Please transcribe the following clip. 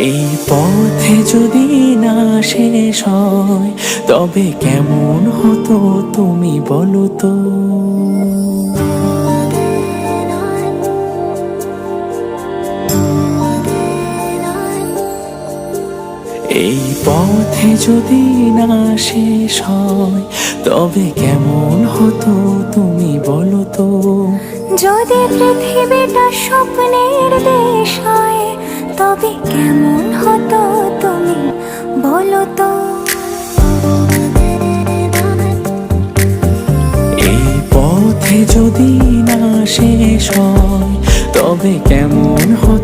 এই পথে যদি না শেষ হয় তবে কেমন হতো তুমি বলো তো। এই পথে যদি না শেষ হয় তবে কেমন হতো তুমি বলো তো। যদি পৃথিবীটা স্বপ্নের দেশ হয় তবে কেমন হতো তুমি বলো তো। এই পথে যদি না শেষ হয় তবে কেমন হতো